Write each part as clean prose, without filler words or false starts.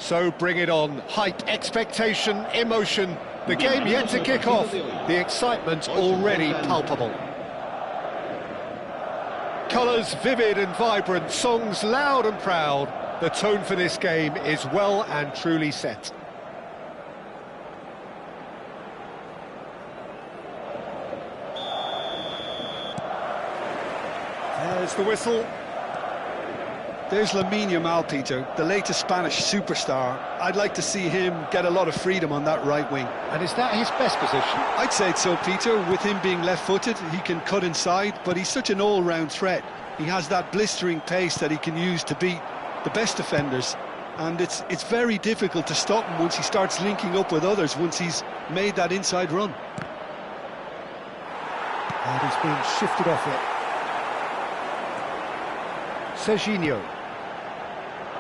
So bring it on. Hype, expectation, emotion. The game yet to kick off. The excitement already palpable. Colours vivid and vibrant, songs loud and proud. The tone for this game is well and truly set. There's the whistle. There's Lamine Yamal, Peter, the latest Spanish superstar. I'd like to see him get a lot of freedom on that right wing. And is that his best position? I'd say so, Peter. With him being left-footed, he can cut inside, but he's such an all-round threat. He has that blistering pace that he can use to beat the best defenders, and it's very difficult to stop him once he starts linking up with others, once he's made that inside run. And he's being shifted off it. Serginho.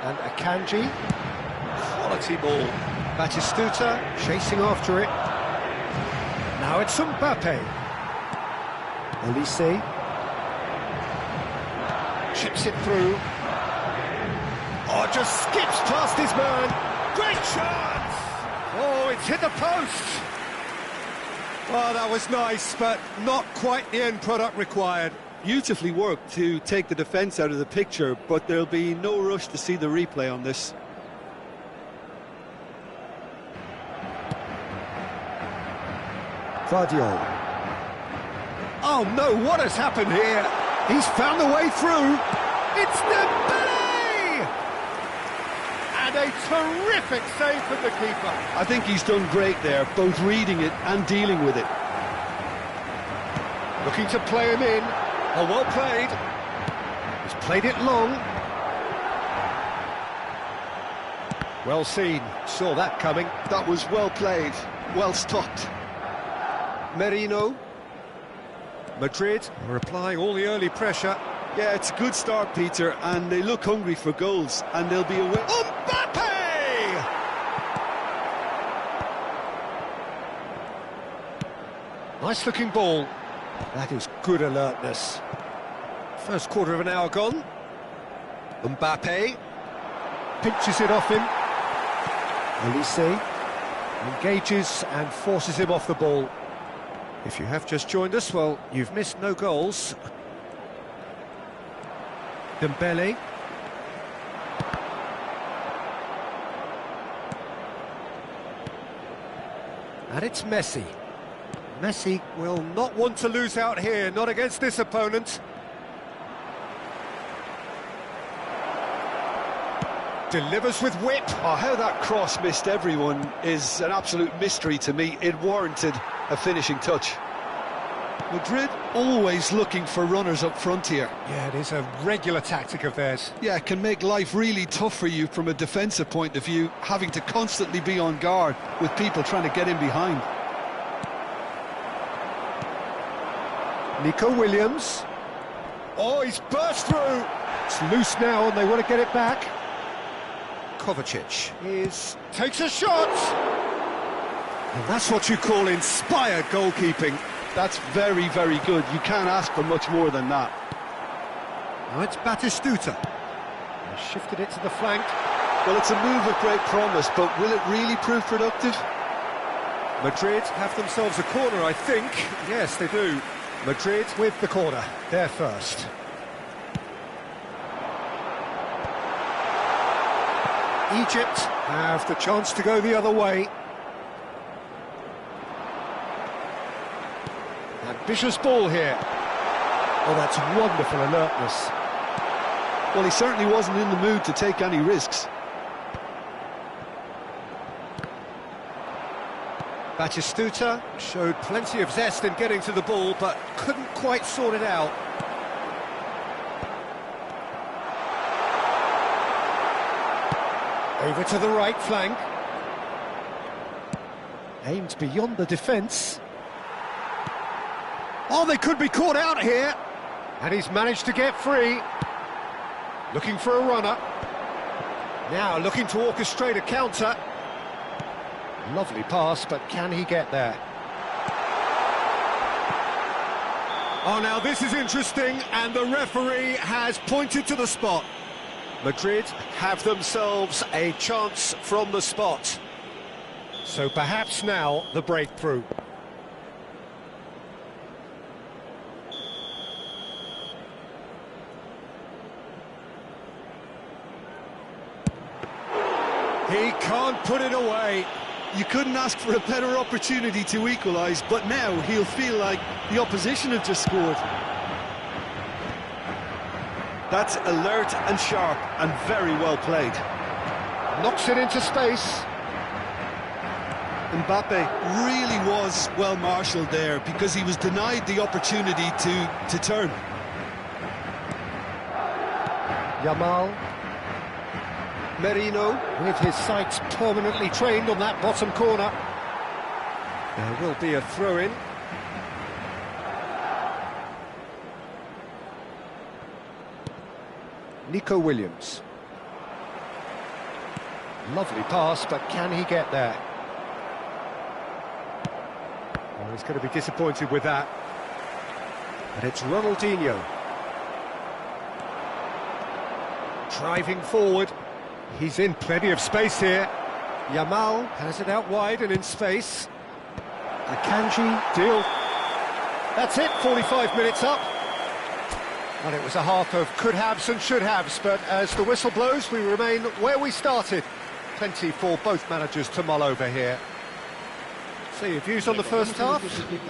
And Akanji. Quality ball. Batistuta chasing after it. Now it's Mbappe. Elise. Chips it through. Oh, just skips past his man. Great chance! Oh, it's hit the post. Oh, that was nice, but not quite the end product required. Beautifully worked to take the defence out of the picture, but there'll be no rush to see the replay on this. Guardiola. Oh no, what has happened here? He's found the way through. It's Dembele! And a terrific save from the keeper. I think he's done great there, both reading it and dealing with it. Looking to play him in. Oh, well played. He's played it long. Well seen. Saw that coming. That was well played, well stopped. Merino. Madrid are applying all the early pressure. Yeah, it's a good start, Peter, and they look hungry for goals, and they'll be away. Mbappe! Nice looking ball. That is good alertness. First quarter of an hour gone. Mbappe pinches it off him. Elise engages and forces him off the ball. If you have just joined us, well, you've missed no goals. Dembele. And it's Messi. Messi will not want to lose out here, not against this opponent. Delivers with whip. Oh, how that cross missed everyone is an absolute mystery to me. It warranted a finishing touch. Madrid always looking for runners up front here. Yeah, it is a regular tactic of theirs. Yeah, it can make life really tough for you from a defensive point of view, having to constantly be on guard with people trying to get in behind. Nico Williams. Oh, he's burst through. It's loose now and they want to get it back. Kovacic takes a shot. And that's what you call inspired goalkeeping. That's very, very good. You can't ask for much more than that. Now it's Batistuta. He shifted it to the flank. Well, it's a move of great promise, but will it really prove productive? Madrid have themselves a corner, I think. Yes, they do. Madrid with the corner. They're first. Egypt have the chance to go the other way. Ambitious ball here. Oh, that's wonderful alertness. Well, he certainly wasn't in the mood to take any risks. Batistuta showed plenty of zest in getting to the ball, but couldn't quite sort it out. Over to the right flank. Aimed beyond the defence. Oh, they could be caught out here. And he's managed to get free. Looking for a runner. Now looking to orchestrate a counter. Lovely pass, but can he get there? Oh, now this is interesting, and the referee has pointed to the spot. Madrid have themselves a chance from the spot. So perhaps now the breakthrough. He can't put it away. You couldn't ask for a better opportunity to equalise, but now he'll feel like the opposition have just scored. That's alert and sharp and very well played. Knocks it into space. Mbappe really was well marshalled there because he was denied the opportunity to turn. Yamal. Merino with his sights permanently trained on that bottom corner. There will be a throw-in. Nico Williams. Lovely pass, but can he get there? Oh, he's going to be disappointed with that. And it's Ronaldinho. Driving forward. He's in plenty of space here. Yamal has it out wide and in space. Akanji, deal. That's it, 45 minutes up. Well, it was a half of could-haves and should-haves, but as the whistle blows, we remain where we started. Plenty for both managers to mull over here. So your views on the first half?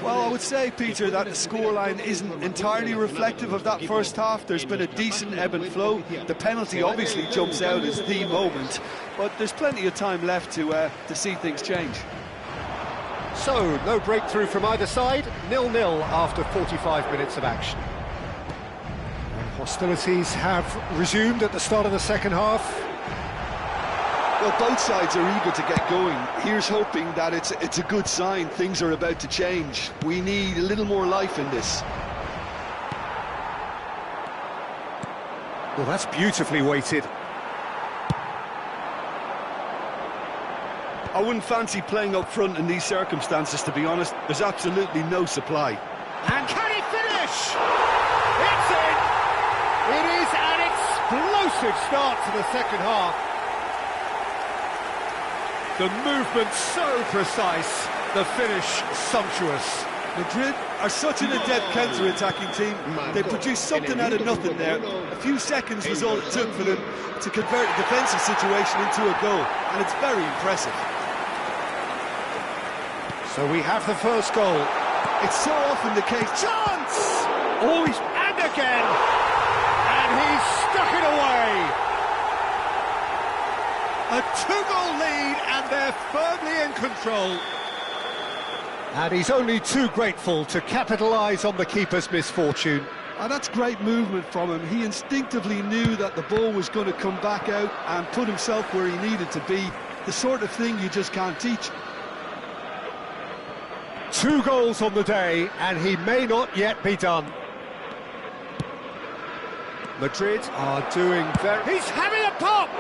Well, I would say, Peter, that the scoreline isn't entirely reflective of that first half. There's been a decent ebb and flow. The penalty obviously jumps out as the moment, but there's plenty of time left to see things change. So, no breakthrough from either side, 0-0 after 45 minutes of action. And hostilities have resumed at the start of the second half. Well, both sides are eager to get going. Here's hoping that it's a good sign. Things are about to change. We need a little more life in this. Well, that's beautifully weighted. I wouldn't fancy playing up front in these circumstances, to be honest. There's absolutely no supply. And can he finish? It's in! It is an explosive start to the second half. The movement so precise, the finish sumptuous. Madrid are such an adept counter-attacking team. They produced something out of nothing there. A few seconds was all it took for them to convert a defensive situation into a goal, and it's very impressive. So we have the first goal. It's so often the case. Chance! Oh, and again! And he's stuck it away! A two-goal lead, and they're firmly in control. And he's only too grateful to capitalise on the keeper's misfortune. And that's great movement from him. He instinctively knew that the ball was going to come back out and put himself where he needed to be. The sort of thing you just can't teach. 2 goals on the day, and he may not yet be done. Madrid are doing very... He's having a pop!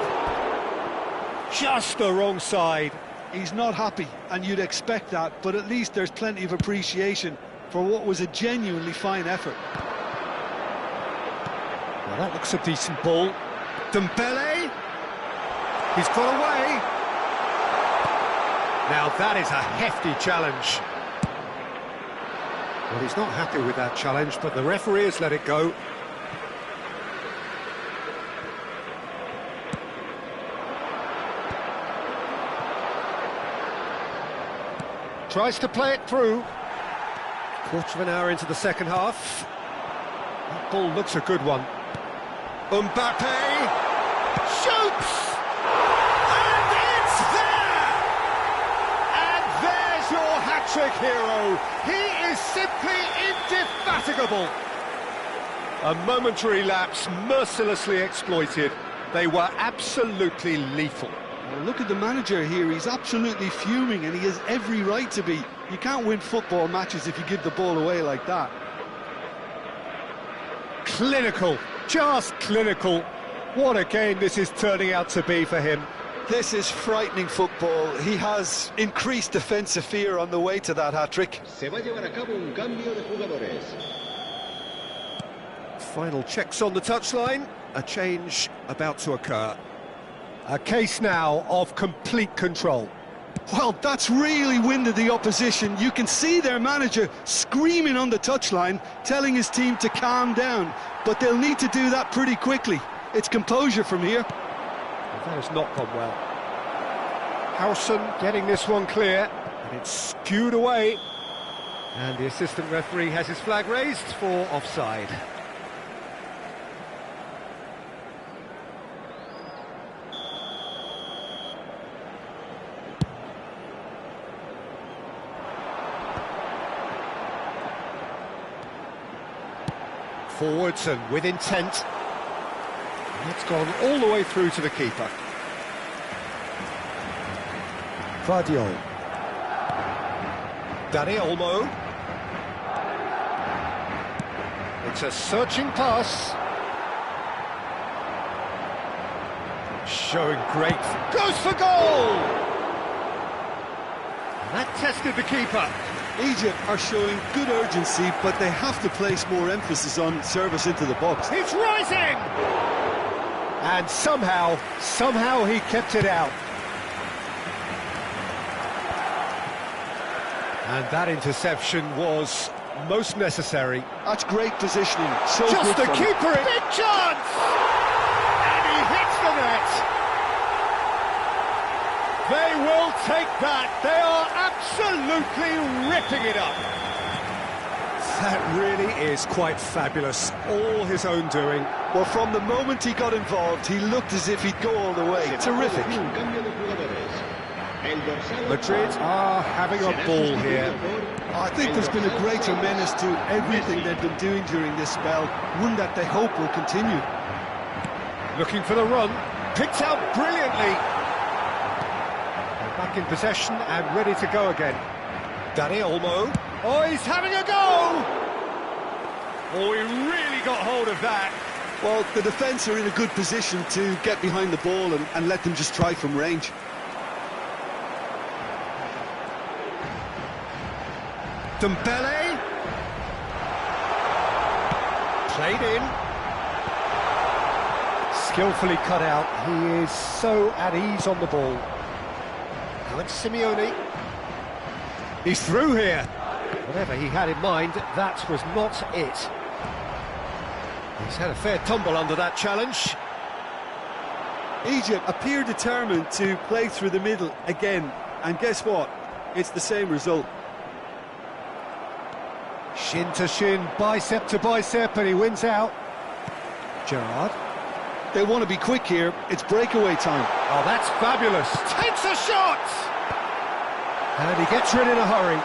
Just the wrong side. He's not happy, and you'd expect that, but at least there's plenty of appreciation for what was a genuinely fine effort. Well, that looks a decent ball. Dembele. He's got away. Now that is a hefty challenge. Well, he's not happy with that challenge, but the referee has let it go. Tries to play it through. Quarter of an hour into the second half. That ball looks a good one. Mbappe shoots! And it's there! And there's your hat-trick hero. He is simply indefatigable. A momentary lapse mercilessly exploited. They were absolutely lethal. Well, look at the manager here. He's absolutely fuming, and he has every right to be. You can't win football matches if you give the ball away like that. Clinical, just clinical. What a game this is turning out to be for him. This is frightening football. He has increased defensive fear on the way to that hat-trick. Final checks on the touchline, a change about to occur. A case now of complete control. Well, that's really winded the opposition. You can see their manager screaming on the touchline, telling his team to calm down. But they'll need to do that pretty quickly. It's composure from here. Well, that has not gone well. Howson getting this one clear, and it's skewed away. And the assistant referee has his flag raised for offside. Forwards and with intent. And it's gone all the way through to the keeper. Vardiol. Dani Olmo. It's a searching pass. Showing great... Goes for goal! And that tested the keeper. Egypt are showing good urgency, but they have to place more emphasis on service into the box. It's rising! And somehow he kept it out. And that interception was most necessary. That's great positioning. So just good the keeper, big chance! And he hits the net. They will take that. They are absolutely ripping it up. That really is quite fabulous. All his own doing. Well, from the moment he got involved, he looked as if he'd go all the way. Terrific. Madrid are having a ball here. I think there's been a greater menace to everything they've been doing during this spell, one that they hope will continue. Looking for the run, picked out brilliantly. They're back in possession and ready to go again. Dani Olmo. Oh, he's having a go! Oh, he really got hold of that. Well, the defence are in a good position to get behind the ball and let them just try from range. Dembele. Played in. Skillfully cut out. He is so at ease on the ball. Now it's Simeone. He's through here. Whatever he had in mind, that was not it. He's had a fair tumble under that challenge. Egypt appear determined to play through the middle again. And guess what? It's the same result. Shin to shin, bicep to bicep, and he wins out. Gerrard. They want to be quick here. It's breakaway time. Oh, that's fabulous. Takes a shot! And he gets rid in a hurry.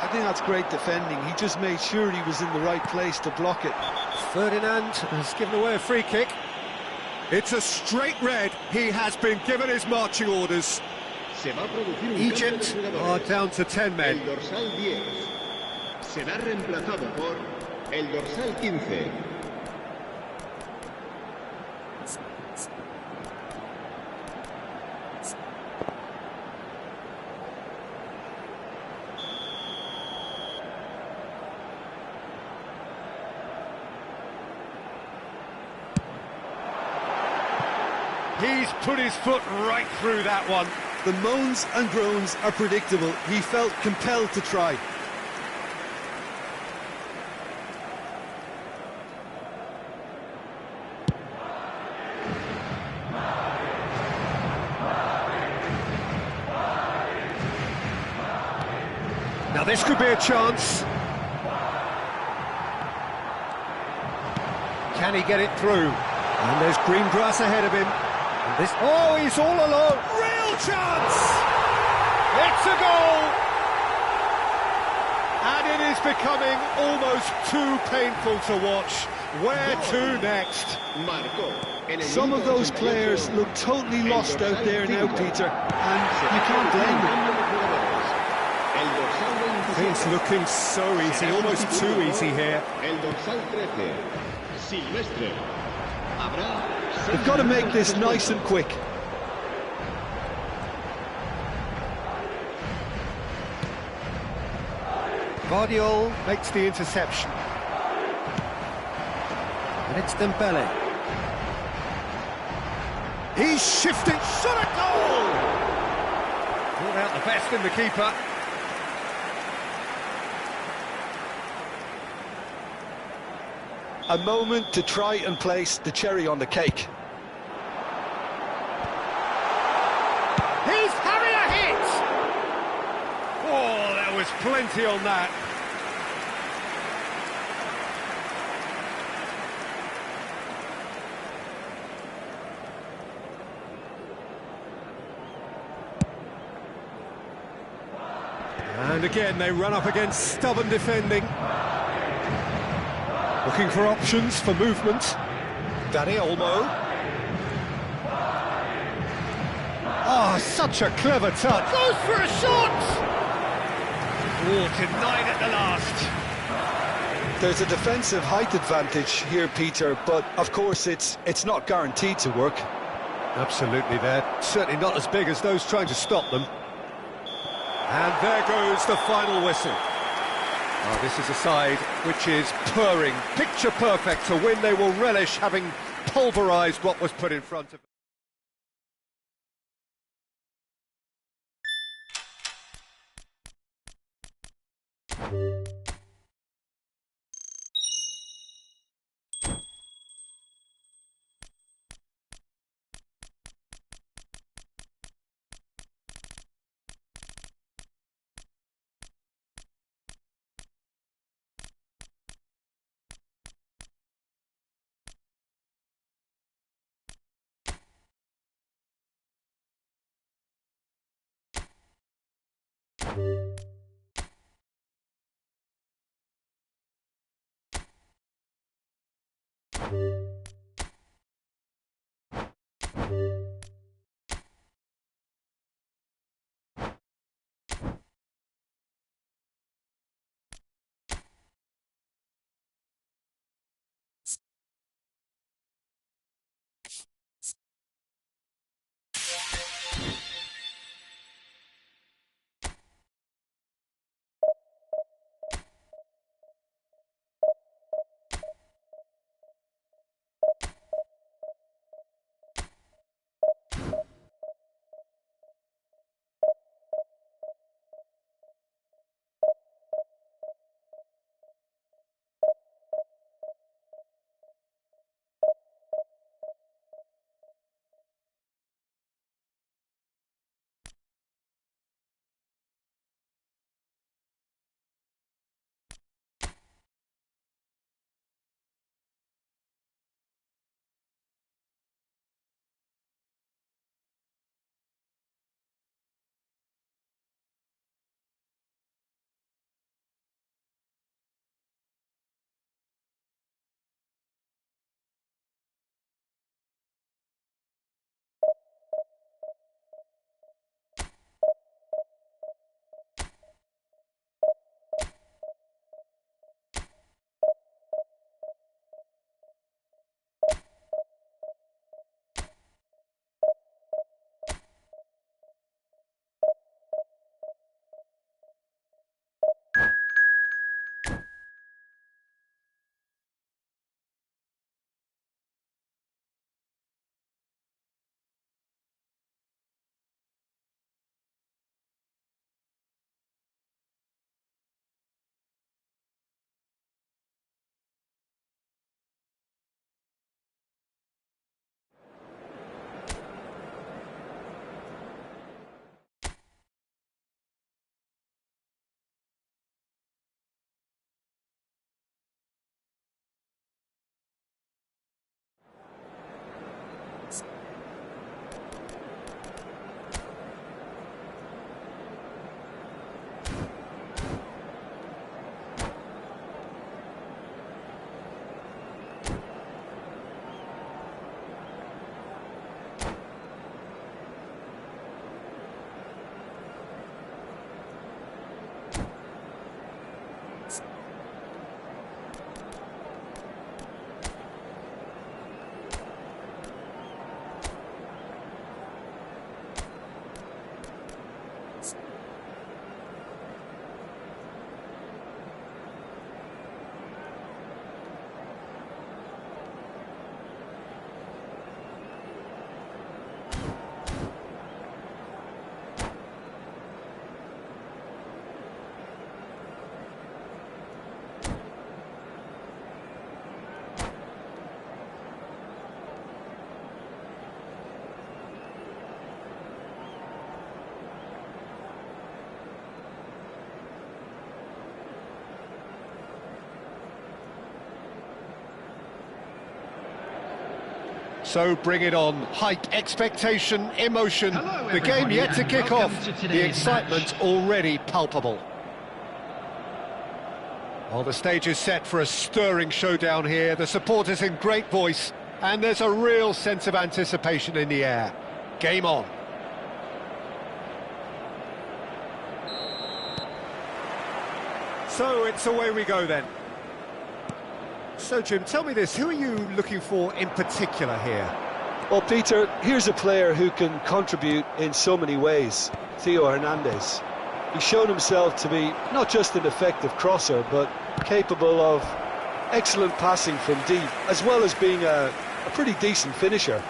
I think that's great defending. He just made sure he was in the right place to block it. Ferdinand has given away a free kick. It's a straight red. He has been given his marching orders. Egypt are down to 10 men. Será reemplazado por el dorsal 15. He's put his foot right through that one. The moans and groans are predictable. He felt compelled to try. Now this could be a chance. Can he get it through? And there's green grass ahead of him. And this, oh, he's all alone. Real chance! It's a goal! And it is becoming almost too painful to watch. Where to next? Some of those players look totally lost out there now, Peter, and you can't blame them. It's looking so easy, almost too easy here. They've got to make this nice and quick. Vardiol makes the interception. And it's Dembele. He's shifting, shot at goal! Brought out the best in the keeper. A moment to try and place the cherry on the cake. He's having a hit! Oh, there was plenty on that. And again, they run up against stubborn defending. Looking for options for movement. Dani Olmo. Oh, such a clever touch. Goes for a shot! Oh, denied at the last. There's a defensive height advantage here, Peter, but of course it's not guaranteed to work. Absolutely, they're certainly not as big as those trying to stop them. And there goes the final whistle. Oh, this is a side which is purring, picture perfect, to win they will relish having pulverised what was put in front of them. So bring it on. Hype, expectation, emotion. Hello, The game everybody, yet to and kick welcome off. to The today's excitement already palpable. Well, the stage is set for a stirring showdown here. The supporters in great voice, and there's a real sense of anticipation in the air. Game on. So it's away we go then. So Jim, tell me this, who are you looking for in particular here? Well, Peter, here's a player who can contribute in so many ways. Theo Hernandez. He's shown himself to be not just an effective crosser, but capable of excellent passing from deep, as well as being a pretty decent finisher.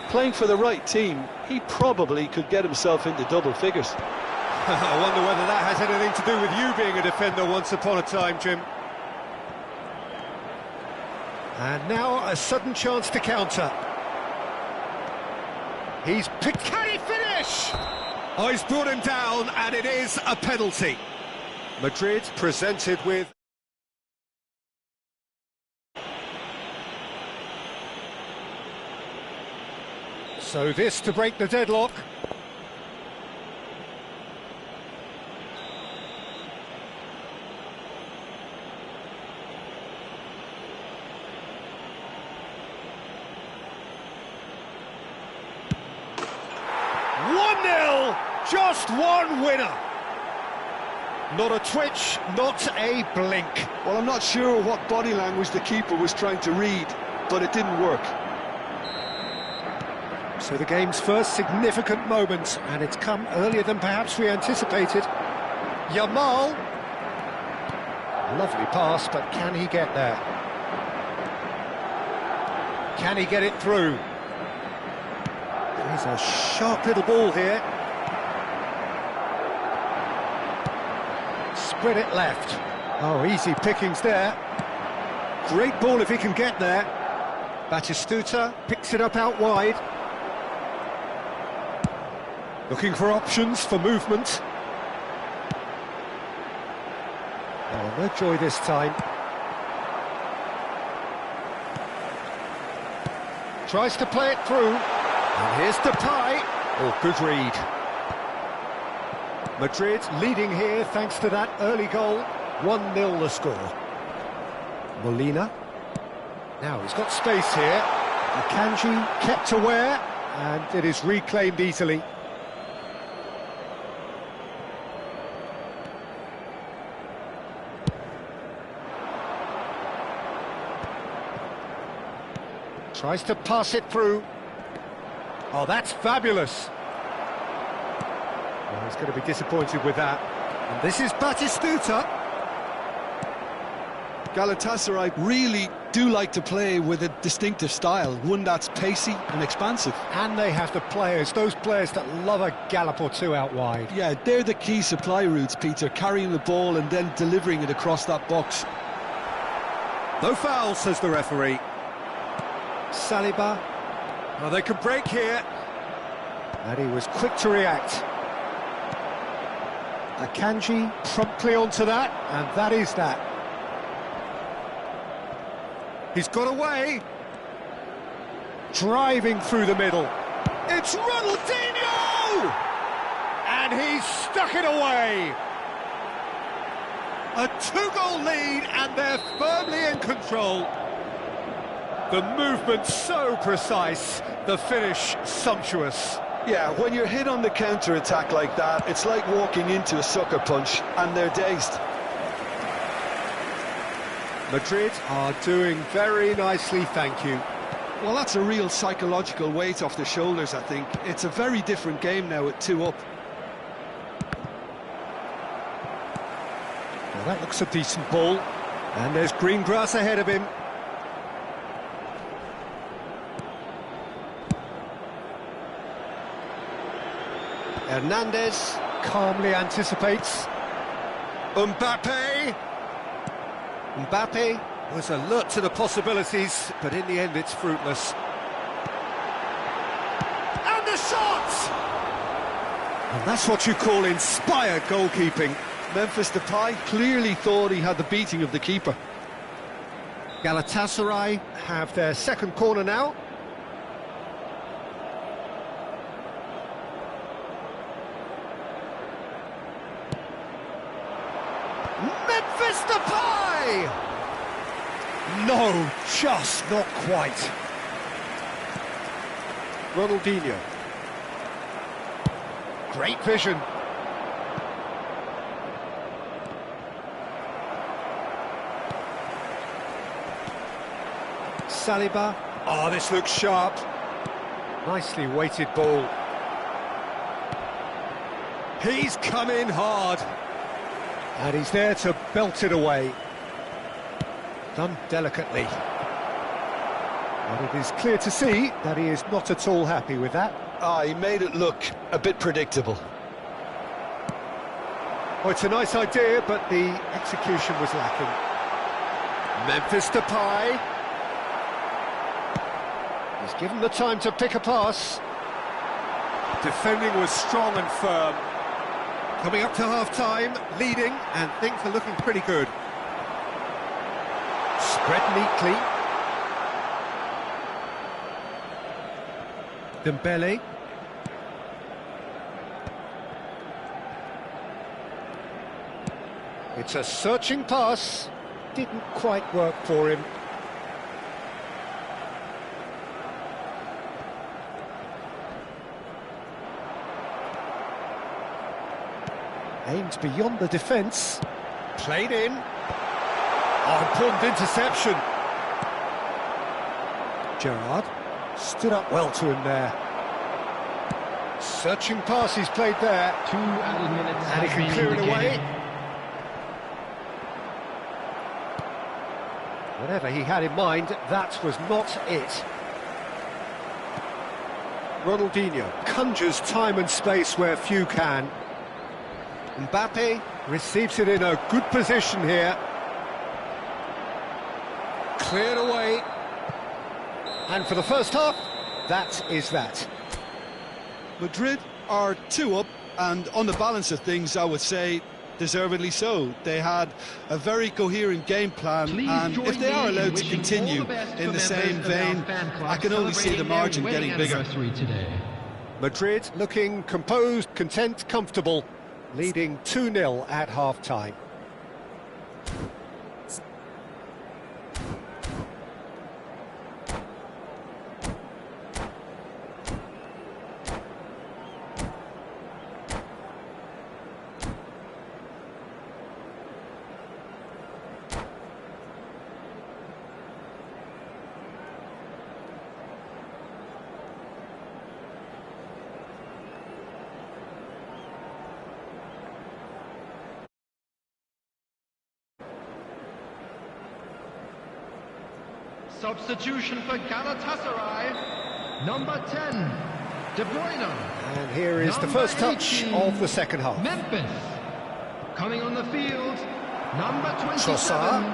Playing for the right team, he probably could get himself into double figures. I wonder whether that has anything to do with you being a defender once upon a time, Jim. And now a sudden chance to counter. He's picked... Can he finish? Oh, he's brought him down, and it is a penalty. Madrid presented with... So this to break the deadlock. Just one winner. Not a twitch, not a blink. Well, I'm not sure what body language the keeper was trying to read, but it didn't work. So the game's first significant moment, and it's come earlier than perhaps we anticipated. Yamal. Lovely pass, but can he get there? Can he get it through? There's a sharp little ball here. Spread it left. Oh, easy pickings there. Great ball if he can get there. Batistuta picks it up out wide. Looking for options for movement. Oh, no joy this time. Tries to play it through. And here's Depay. Oh, good read. Madrid leading here thanks to that early goal. 1-0 the score. Molina. Now he's got space here. Akanji kept aware, and it is reclaimed easily. Tries to pass it through. Oh, that's fabulous. Well, he's going to be disappointed with that. And this is Batistuta. Galatasaray really do like to play with a distinctive style, one that's pacey and expansive. And they have the players, those players that love a gallop or two out wide. Yeah, they're the key supply routes, Peter, carrying the ball and then delivering it across that box. No foul, says the referee. Saliba. Oh, they could break here. And he was quick to react. Akanji promptly onto that, and that is that. He's got away. Driving through the middle. It's Ronaldinho! And he's stuck it away. A two-goal lead, and they're firmly in control. The movement so precise, the finish sumptuous. Yeah, when you're hit on the counter-attack like that, it's like walking into a sucker punch, and they're dazed. Madrid are doing very nicely, thank you. Well, that's a real psychological weight off their shoulders, I think. It's a very different game now at 2 up. Well, that looks a decent ball. And there's green grass ahead of him. Hernandez calmly anticipates. Mbappe was alert to the possibilities, but in the end it's fruitless. And the shot! And that's what you call inspired goalkeeping. Memphis Depay clearly thought he had the beating of the keeper. Galatasaray have their second corner now. No, just not quite. Ronaldinho. Great vision. Saliba. Oh, this looks sharp. Nicely weighted ball. He's come in hard. And he's there to belt it away. Done delicately. But it is clear to see that he is not at all happy with that. Ah, he made it look a bit predictable. Oh, it's a nice idea, but the execution was lacking. Memphis Depay. He's given the time to pick a pass. Defending was strong and firm. Coming up to half-time, leading, and things are looking pretty good. Spread neatly. Dembele. It's a searching pass. Didn't quite work for him. Aims beyond the defence. Played in. Oh, important interception. Gerrard stood up well to him there. Searching pass he's played there. 2 added minutes. And he can clear it away. Whatever he had in mind, that was not it. Ronaldinho conjures time and space where few can. Mbappe receives it in a good position here. Cleared away. And for the first half, that is that. Madrid are 2 up, and on the balance of things, I would say deservedly so. They had a very coherent game plan, and if they are allowed to continue in the same vein, I can only see the margin getting bigger. Madrid looking composed, content, comfortable, leading 2-0 at half-time. Substitution for Galatasaray, number 10, De Bruyne. And here is the first touch of the second half. Memphis. Coming on the field, number 27, Trossard,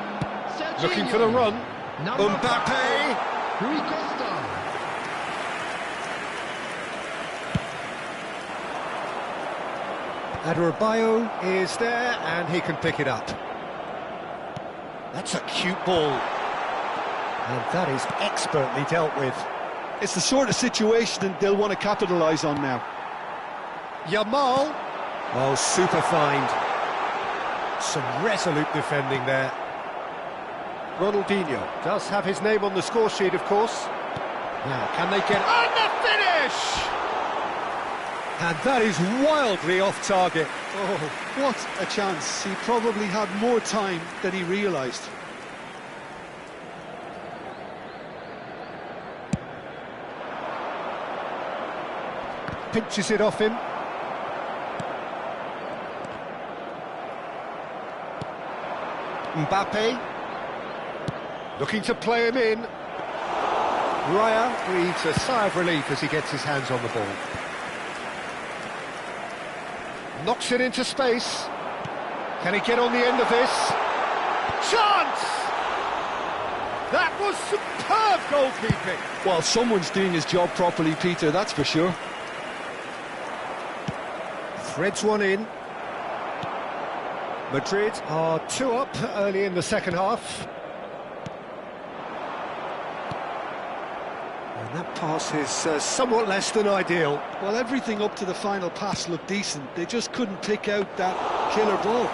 Serginho. looking for the run. Number Mbappe. 5, Rui Costa. Adebayo is there, and he can pick it up. That's a cute ball. And that is expertly dealt with. It's the sort of situation that they'll want to capitalise on now. Yamal. Oh, super find. Some resolute defending there. Ronaldinho does have his name on the score sheet, of course. Now, can they get on the finish? And that is wildly off target. Oh, what a chance. He probably had more time than he realised. Pinches it off him. Mbappe looking to play him in. Raya breathes a sigh of relief as he gets his hands on the ball. Knocks it into space. Can he get on the end of this? Chance! That was superb goalkeeping. Well, someone's doing his job properly, Peter, that's for sure. Threads one in. Madrid are 2 up early in the second half. And that pass is somewhat less than ideal. Well, everything up to the final pass looked decent. They just couldn't pick out that killer ball.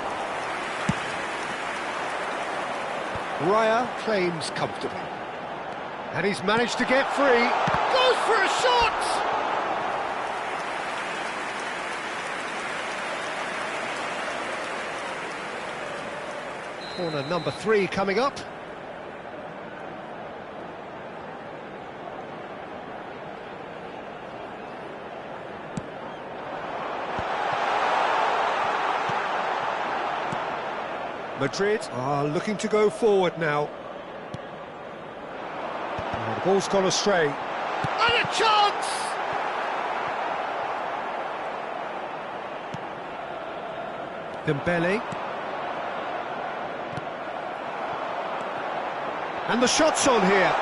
Raya claims comfortably. And he's managed to get free. Goes for a shot! Corner number 3 coming up. Madrid are looking to go forward now. Oh, the ball's gone astray. And a chance! Dembele. And the shot's on here.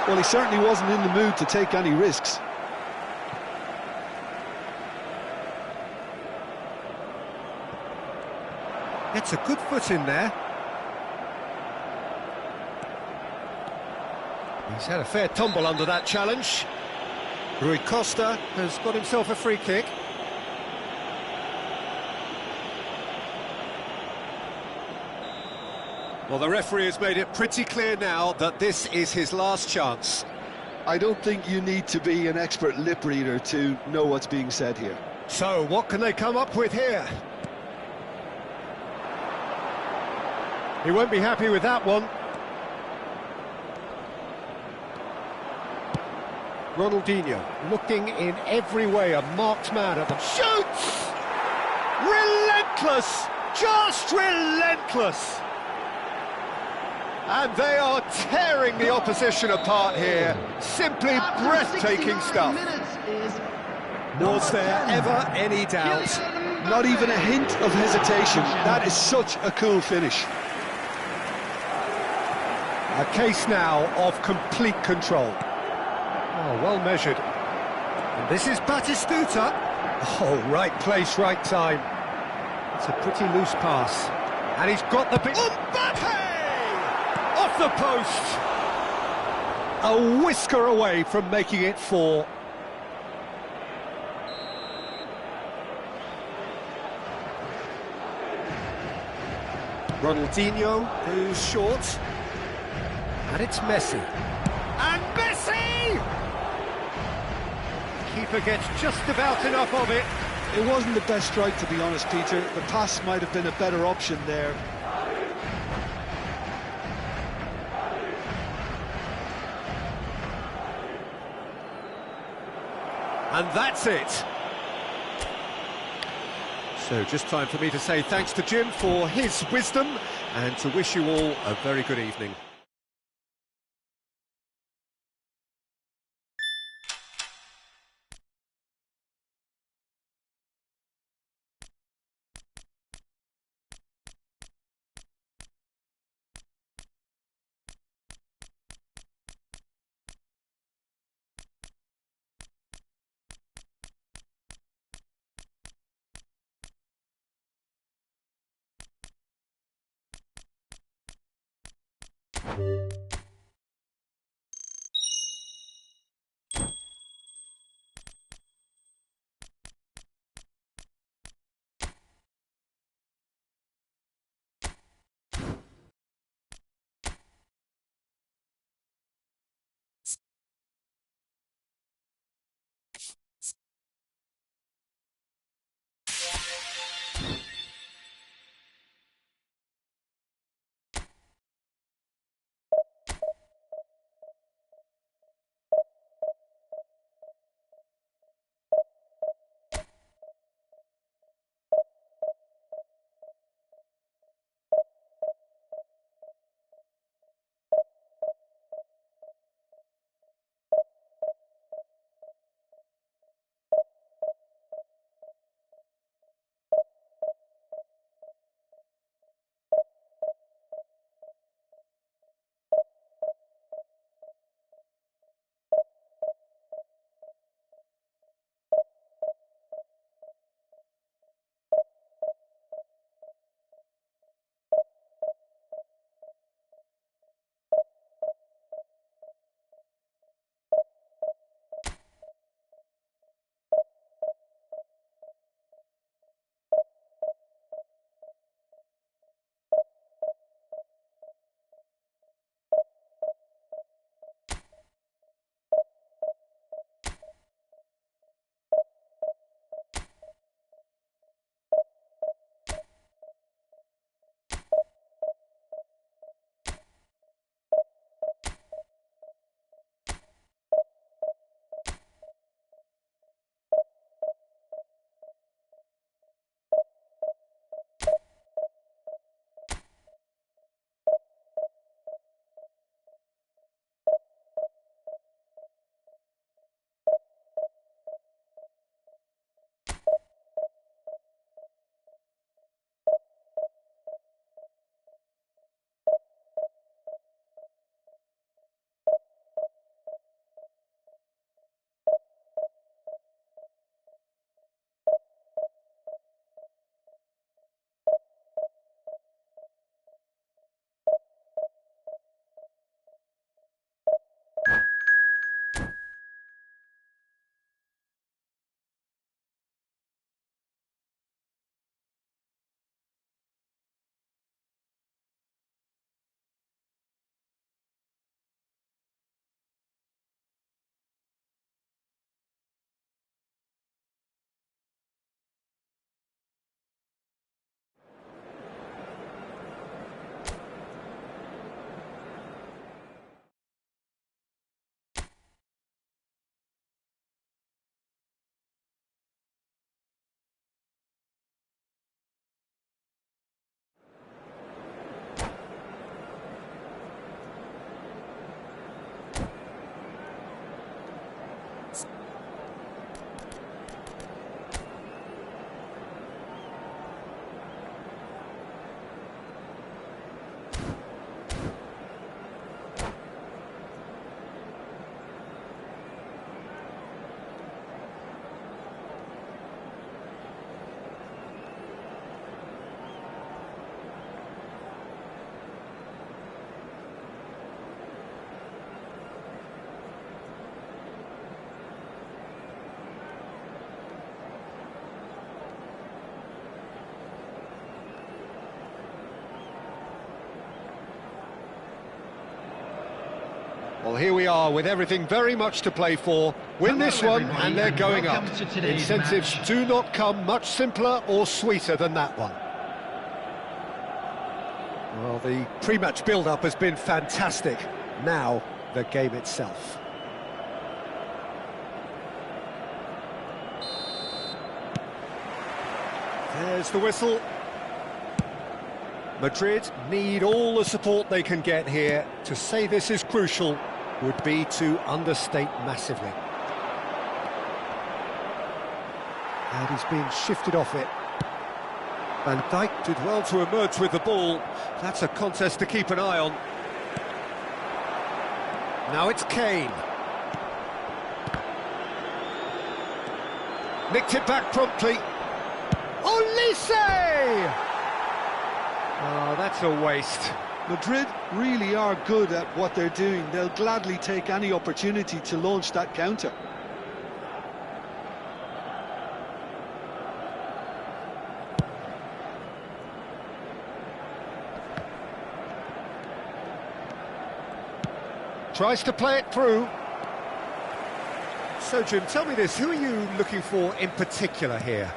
Well, he certainly wasn't in the mood to take any risks. Gets a good foot in there. He's had a fair tumble under that challenge. Rui Costa has got himself a free kick. Well, the referee has made it pretty clear now that this is his last chance. I don't think you need to be an expert lip reader to know what's being said here. So, what can they come up with here? He won't be happy with that one. Ronaldinho looking in every way, a marked man at the... Shoots! Relentless! Just relentless! And they are tearing the opposition apart here. Simply breathtaking stuff. Was there ever any doubt? Not even a hint of hesitation. That is such a cool finish. A case now of complete control. Oh, well measured. And this is Batistuta. Oh, right place, right time. It's a pretty loose pass. And he's got the big... Mbappe! Off the post! A whisker away from making it 4. Ronaldinho, who's short. And it's Messi. And Messi! Keeper gets just about enough of it. It wasn't the best strike, to be honest, Peter. The pass might have been a better option there. And that's it. So just time for me to say thanks to Jim for his wisdom and to wish you all a very good evening. Well, here we are with everything very much to play for. Win Hello, this one everybody, and they're and going up. welcome to today's Incentives match. do not come much simpler or sweeter than that one. Well, the pre-match build-up has been fantastic. Now, the game itself. There's the whistle. Madrid need all the support they can get here. To say this is crucial would be to understate massively. And he's been shifted off it. Van Dijk did well to emerge with the ball. That's a contest to keep an eye on. Now it's Kane. Nicked it back promptly. Olise! Oh, that's a waste. Madrid really are good at what they're doing. They'll gladly take any opportunity to launch that counter. Tries to play it through. So, Jim, tell me this, who are you looking for in particular here?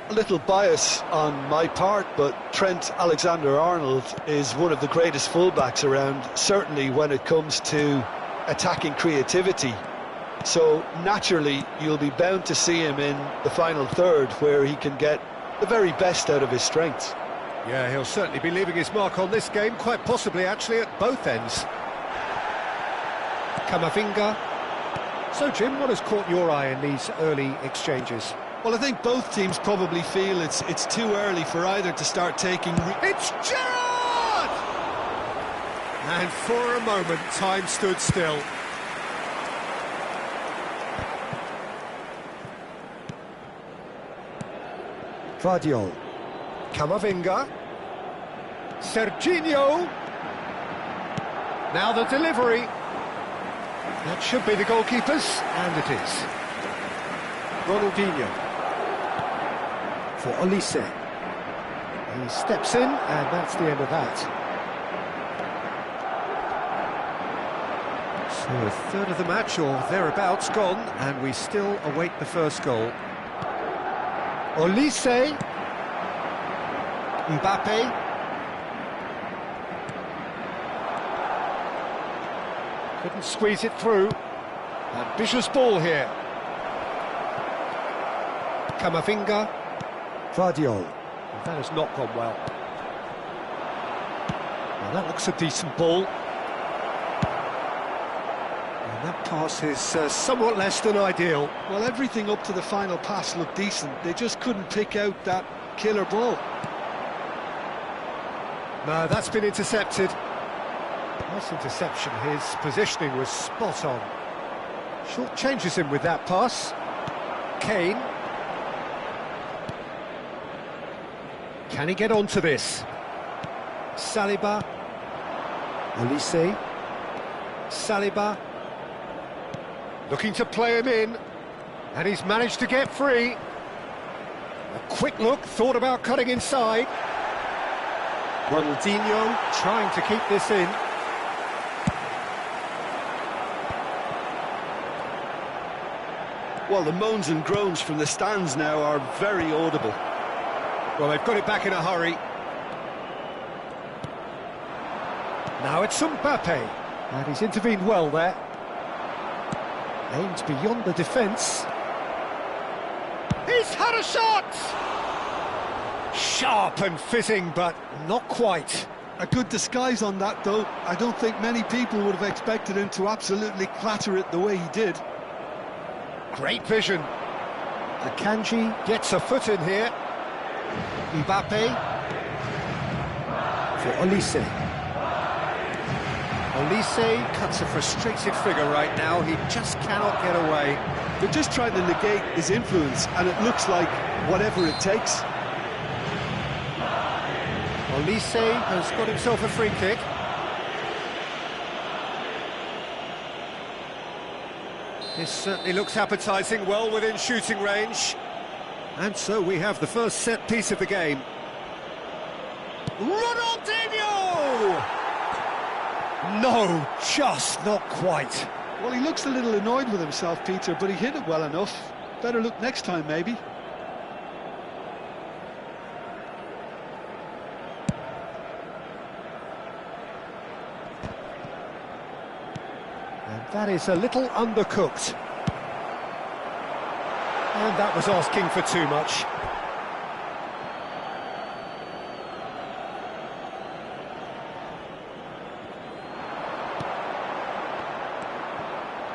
A little bias on my part, but Trent Alexander-Arnold is one of the greatest fullbacks around, certainly when it comes to attacking creativity. So, naturally, you'll be bound to see him in the final third, where he can get the very best out of his strengths. Yeah, he'll certainly be leaving his mark on this game, quite possibly actually at both ends. Camavinga. So, Jim, what has caught your eye in these early exchanges? Well, I think both teams probably feel it's too early for either to start taking... It's Gerrard! And for a moment, time stood still. Vardiol. Camavinga. Serginho. Now the delivery. That should be the goalkeepers, and it is. Ronaldinho. For Olise. He steps in, and that's the end of that. So a third of the match, or thereabouts, gone, and we still await the first goal. Olise. Mbappe. Couldn't squeeze it through. Ambitious ball here. Camavinga. Vardiol. That has not gone well. Well, that looks a decent ball. And that pass is somewhat less than ideal. Well, everything up to the final pass looked decent. They just couldn't pick out that killer ball. No, that's been intercepted. Nice interception, his positioning was spot on. Short changes him with that pass. Kane. Can he get onto this? Saliba. Olise. Saliba. Looking to play him in. And he's managed to get free. A quick look, thought about cutting inside. Ronaldinho trying to keep this in. Well, the moans and groans from the stands now are very audible. Well, they've got it back in a hurry. Now it's Mbappe, and he's intervened well there. Aims beyond the defence. He's had a shot! Sharp and fitting, but not quite. A good disguise on that, though. I don't think many people would have expected him to absolutely clatter it the way he did. Great vision. Akanji gets a foot in here. Mbappe. For Olise. Olise cuts a frustrated figure right now. He just cannot get away. They're just trying to negate his influence, and it looks like whatever it takes. Olise has got himself a free kick. This certainly looks appetising, well within shooting range. And so we have the first set piece of the game. Ronaldinho! No, just not quite. Well, he looks a little annoyed with himself, Peter, but he hit it well enough. Better look next time, maybe. And that is a little undercooked. And that was asking for too much.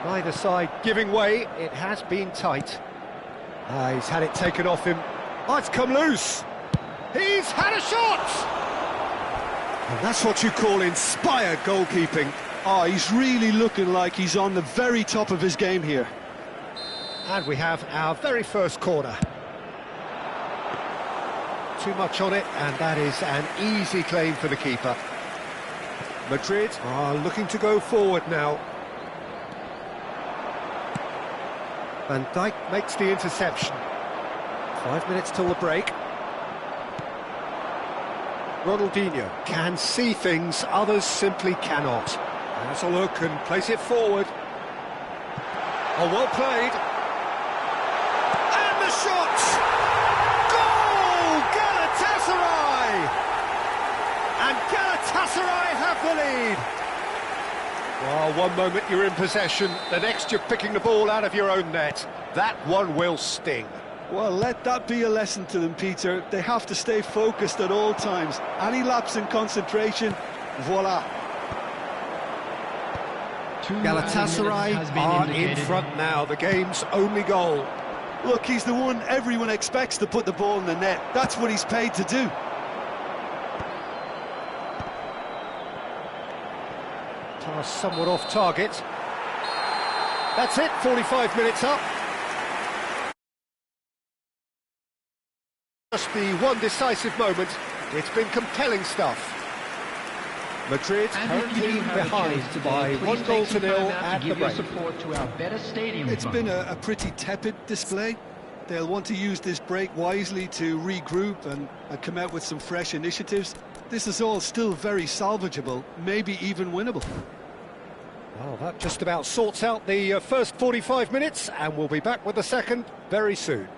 Neither side giving way. It has been tight. He's had it taken off him. Oh, it's come loose. He's had a shot! And that's what you call inspired goalkeeping. Oh, he's really looking like he's on the very top of his game here. And we have our very first corner. Too much on it, and that is an easy claim for the keeper. Madrid are looking to go forward now. Van Dijk makes the interception. 5 minutes till the break. Ronaldinho can see things others simply cannot. Has a look and plays it forward. Oh, well played. And the shot! Goal! Galatasaray! And Galatasaray have the lead. Well, one moment you're in possession, the next you're picking the ball out of your own net. That one will sting. Well, let that be a lesson to them, Peter. They have to stay focused at all times. Any lapse in concentration, voila. Galatasaray are in front now, the game's only goal. Look, he's the one everyone expects to put the ball in the net. That's what he's paid to do. Pass somewhat off target. That's it, 45 minutes up. Just the one decisive moment. It's been compelling stuff. Madrid currently behind by 1-0 at the break. It's been a pretty tepid display. They'll want to use this break wisely to regroup and come out with some fresh initiatives. This is all still very salvageable, maybe even winnable. Well, that just about sorts out the first 45 minutes, and we'll be back with the second very soon.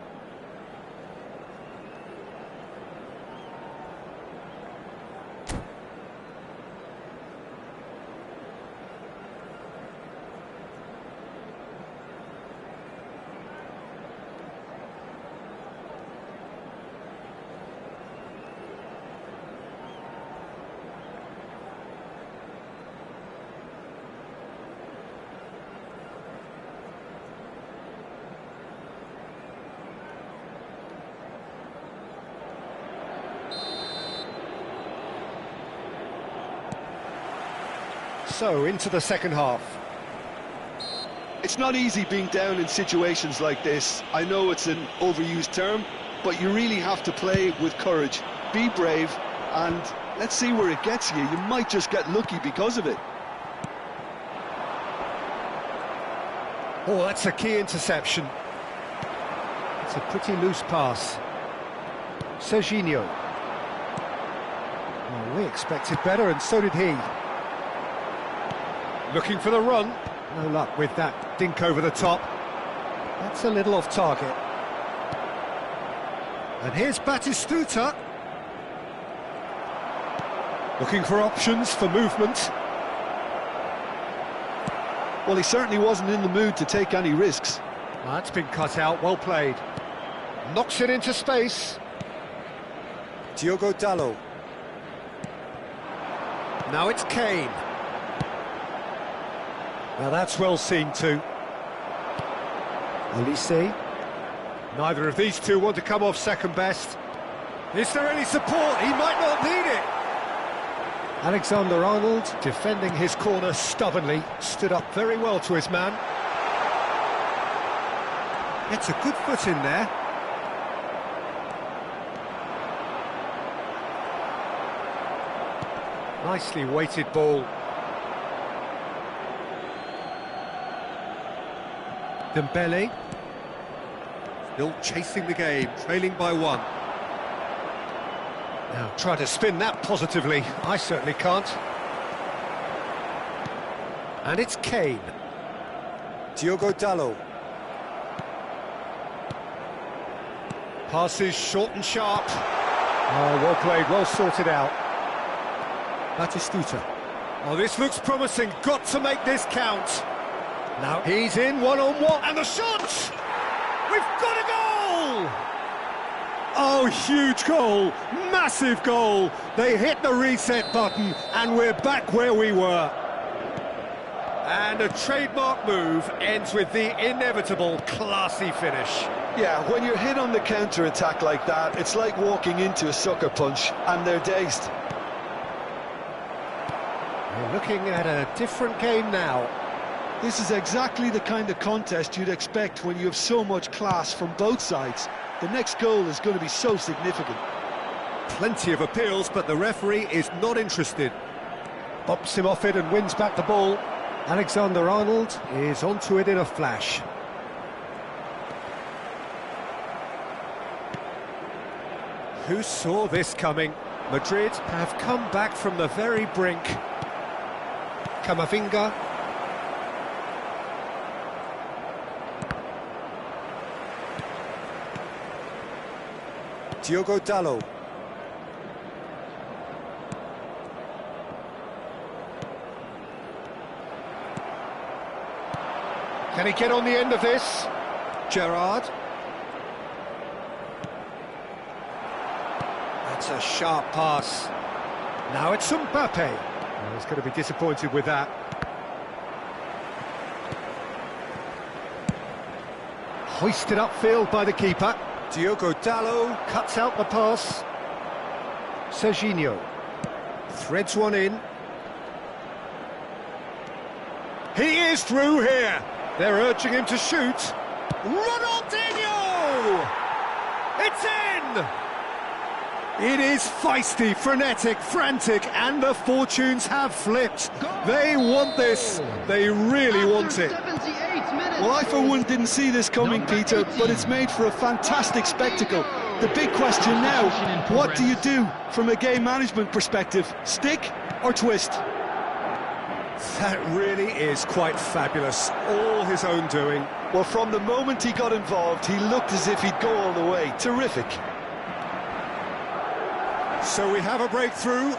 So, into the second half. It's not easy being down in situations like this. I know it's an overused term, but you really have to play with courage. Be brave, and let's see where it gets you. You might just get lucky because of it. Oh, that's a key interception. It's a pretty loose pass. Serginho. Well, we expected better, and so did he. Looking for the run. No luck with that dink over the top. That's a little off target. And here's Batistuta. Looking for options for movement. Well, he certainly wasn't in the mood to take any risks. That's been cut out, well played. Knocks it into space. Diogo Dalot. Now it's Kane. Now that's well seen too. Olise. Neither of these two want to come off second best. Is there any support? He might not need it. Alexander-Arnold, defending his corner stubbornly, stood up very well to his man. Gets a good foot in there. Nicely weighted ball. Dembele. Still chasing the game, trailing by one. Now try to spin that positively. I certainly can't. And it's Kane. Diogo Dalot. Passes short and sharp. Oh, well played, well sorted out. Batistuta. Oh, this looks promising. Got to make this count. Now he's in one-on-one, and the shot! We've got a goal! Oh, huge goal, massive goal. They hit the reset button, and we're back where we were. And a trademark move ends with the inevitable classy finish. Yeah, when you're hit on the counter-attack like that, it's like walking into a sucker punch, and they're dazed. We're looking at a different game now. This is exactly the kind of contest you'd expect when you have so much class from both sides. The next goal is going to be so significant. Plenty of appeals, but the referee is not interested. Bops him off it and wins back the ball. Alexander-Arnold is onto it in a flash. Who saw this coming? Madrid have come back from the very brink. Camavinga. Diogo Dalot. Can he get on the end of this? Gerrard. That's a sharp pass. Now it's Mbappe. Well, he's going to be disappointed with that. Hoisted upfield by the keeper. Diogo Dalot cuts out the pass. Serginho threads one in. He is through here. They're urging him to shoot. Ronaldinho! It's in! It is feisty, frenetic, frantic, and the fortunes have flipped. They want this. They really want it. Well, I for one didn't see this coming, Peter, but it's made for a fantastic spectacle. The big question now, what do you do from a game management perspective? Stick or twist? That really is quite fabulous. All his own doing. Well, from the moment he got involved, he looked as if he'd go all the way. Terrific. So we have a breakthrough.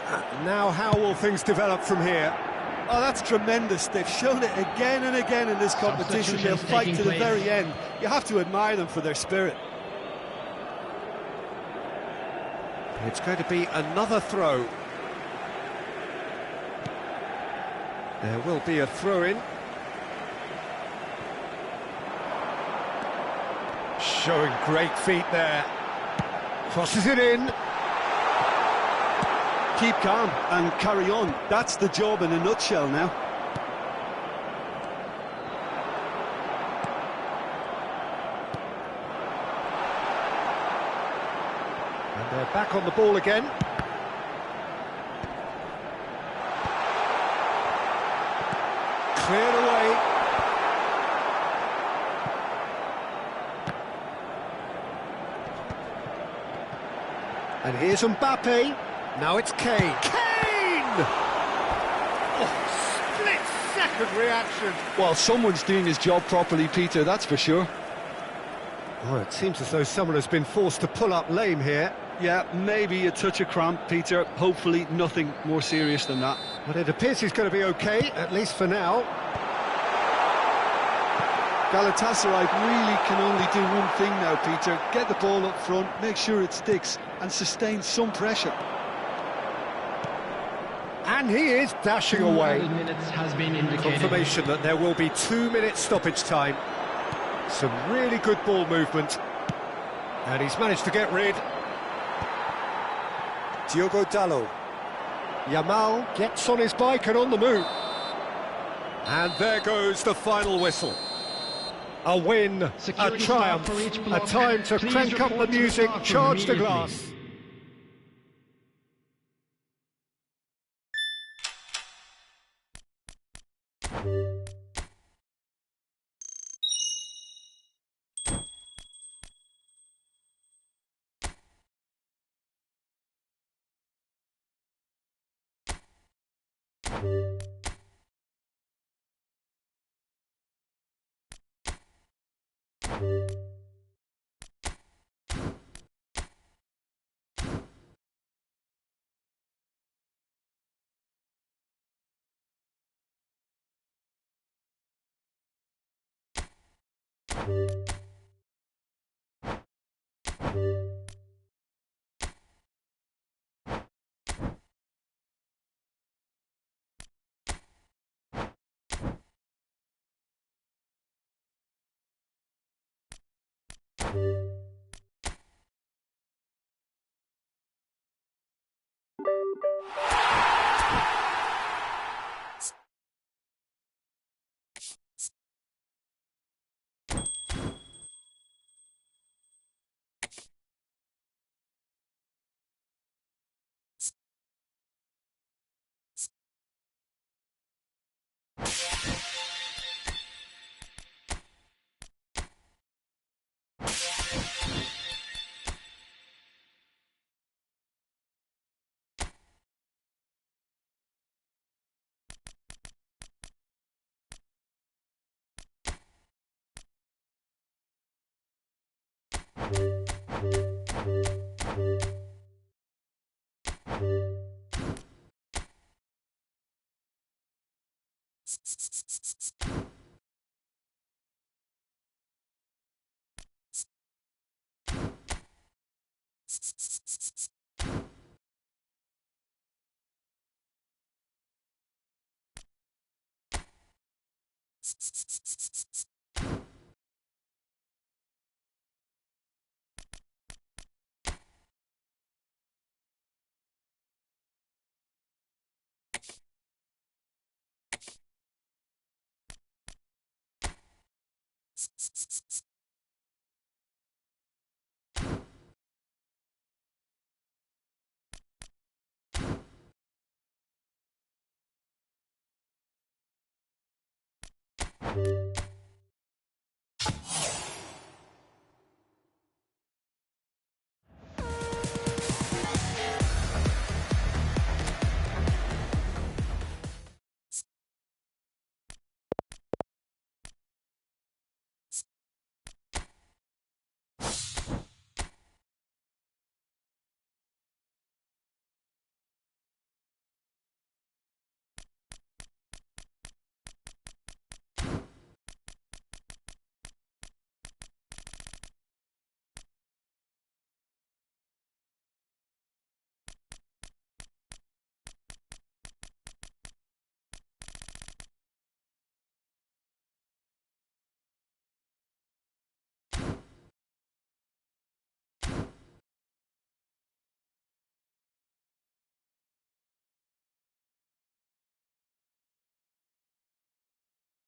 Now how will things develop from here? Oh, that's tremendous. They've shown it again and again in this competition. They'll fight to the very end. You have to admire them for their spirit. It's going to be another throw. There will be a throw-in. Showing great feet there. Crosses it in. Keep calm and carry on. That's the job in a nutshell now. And they're back on the ball again. Cleared away. And here's Mbappe. Now it's Kane. Kane! Oh, split-second reaction. Well, someone's doing his job properly, Peter, that's for sure. Oh, it seems as though someone has been forced to pull up lame here. Yeah, maybe a touch of cramp, Peter. Hopefully nothing more serious than that. But it appears he's going to be okay, at least for now. Galatasaray really can only do one thing now, Peter. Get the ball up front, make sure it sticks, and sustain some pressure. And he is dashing away. Minutes has been indicated. Confirmation that there will be 2 minutes stoppage time. Some really good ball movement. And he's managed to get rid. Diogo Dalot. Yamal gets on his bike and on the move. And there goes the final whistle. A win, a triumph, a time to crank up the music, charge the glass.